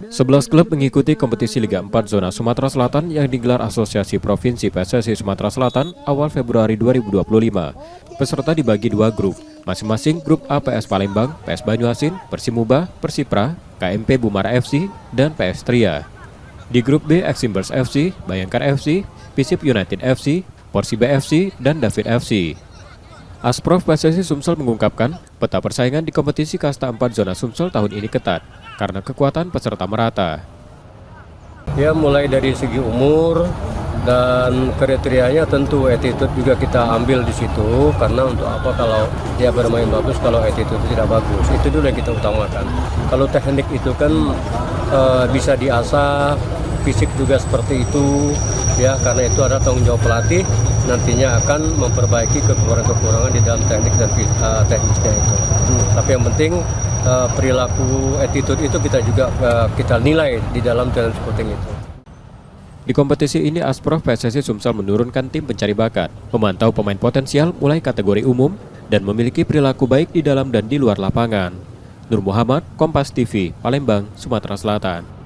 11 klub mengikuti kompetisi Liga 4 Zona Sumatera Selatan yang digelar Asosiasi Provinsi PSSI Sumatera Selatan awal Februari 2025. Peserta dibagi dua grup, masing-masing grup A PS Palembang, PS Banyuasin, Persimubah, Persipra, KMP Bumara FC, dan PS Tria. Di grup B, Eximbers FC, Bayangkara FC, Pisip United FC, Porsiba FC, dan David FC. Asprof PSSI Sumsel mengungkapkan, peta persaingan di kompetisi kasta 4 zona Sumsel tahun ini ketat karena kekuatan peserta merata. Ya, mulai dari segi umur dan kriterianya tentu attitude juga kita ambil di situ, karena untuk apa kalau dia bermain bagus kalau attitude tidak bagus, itu dulu yang kita utamakan. Kalau teknik itu kan bisa diasah, fisik juga seperti itu ya, karena itu ada tanggung jawab pelatih nantinya akan memperbaiki kekurangan-kekurangan di dalam teknik dan teknisnya itu. Tapi yang penting perilaku attitude itu kita nilai di dalam talent scouting itu. Di kompetisi ini Asprof PSSI Sumsel menurunkan tim pencari bakat, memantau pemain potensial mulai kategori umum dan memiliki perilaku baik di dalam dan di luar lapangan. Nur Muhammad, Kompas TV, Palembang, Sumatera Selatan.